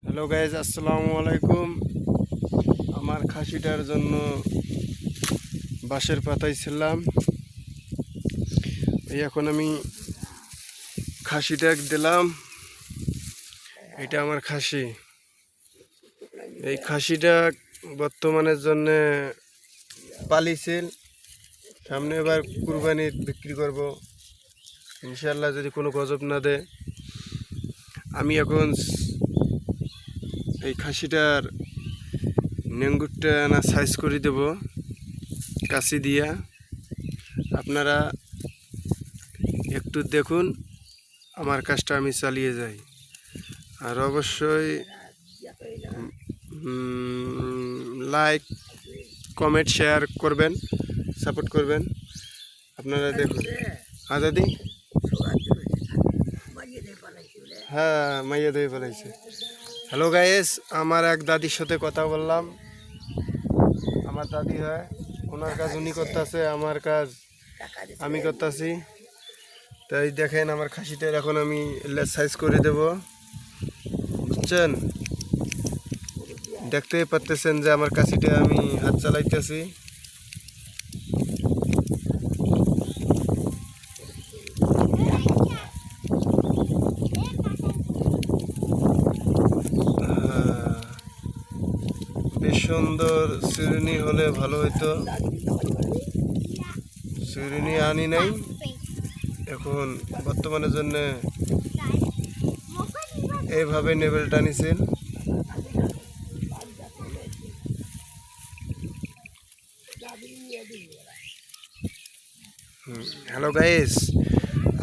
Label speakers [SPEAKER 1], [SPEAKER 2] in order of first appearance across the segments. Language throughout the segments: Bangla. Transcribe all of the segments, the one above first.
[SPEAKER 1] হ্যালো গাইজ, আসসালামু আলাইকুম। আমার খাসিটার জন্য বাঁশের পাতায় ছিলাম। এখন আমি খাসিটা দিলাম। এটা আমার খাসি। এই খাসিটা বর্তমানের জন্য পালিছিল। সামনে এবার কুরবানি বিক্রি করব ইনশাল্লাহ, যদি কোনো গজব না দেয়। আমি এখন এই খাসিটার নেঙ্গুরটা না সাইজ করে দেব কাশি দিয়া। আপনারা একটু দেখুন, আমার কাজটা আমি চালিয়ে যাই। আর অবশ্যই লাইক, কমেন্ট, শেয়ার করবেন, সাপোর্ট করবেন। আপনারা দেখুন। হ্যাঁ দাদি, হ্যাঁ মাইয়া দিয়ে বলাইছে। হ্যালো গাইস, আমার এক দাদির সাথে কথা বললাম। আমার দাদি হয়, ওনার কাজ উনি করতেছে, আমার কাজ আমি করতেছি। তাই দেখেন আমার খাসিটার এখন আমি সাইজ করে দেব, বুঝছেন? দেখতেই পারতেছেন যে আমার খাসিটা আমি হাত চালাইতেছি। বেশ সুন্দর চিরুনি হলে ভালো হইতো, চিরুনি আনি নাই। এখন বর্তমানের জন্য এইভাবে নেবেল টানিছেন। হ্যালো গাইস,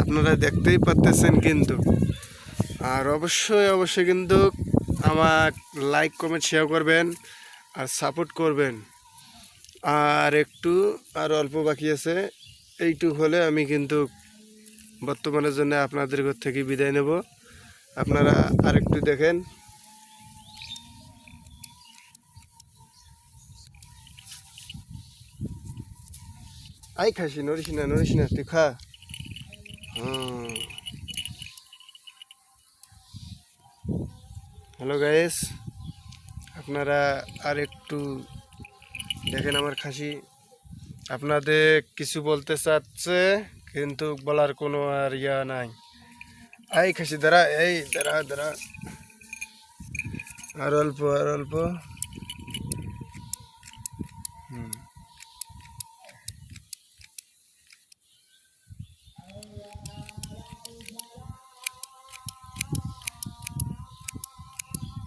[SPEAKER 1] আপনারা দেখতেই পারতেছেন কিন্তু। আর অবশ্যই অবশ্যই কিন্তু আমার লাইক, কমেন্ট, শেয়ার করবেন আর সাপোর্ট করবেন। আর একটু আর অল্প বাকি আছে, এইটুক হলে আমি কিন্তু বর্তমানের জন্য আপনাদের ঘর থেকে বিদায় নেব। আপনারা আরেকটু দেখেন। আই খাসি, নড়িস না নড়িস না, তুই খা। হ্যালো গাইস, আপনারা আর একটু দেখেন আমার খাসি। আপনাদের কিছু বলতে চাচ্ছে কিন্তু বলার কোনো আর ইয়া নাই। এই খাসি দাঁড়া, এই দাঁড়া দাঁড়া, আর অল্প আর অল্প।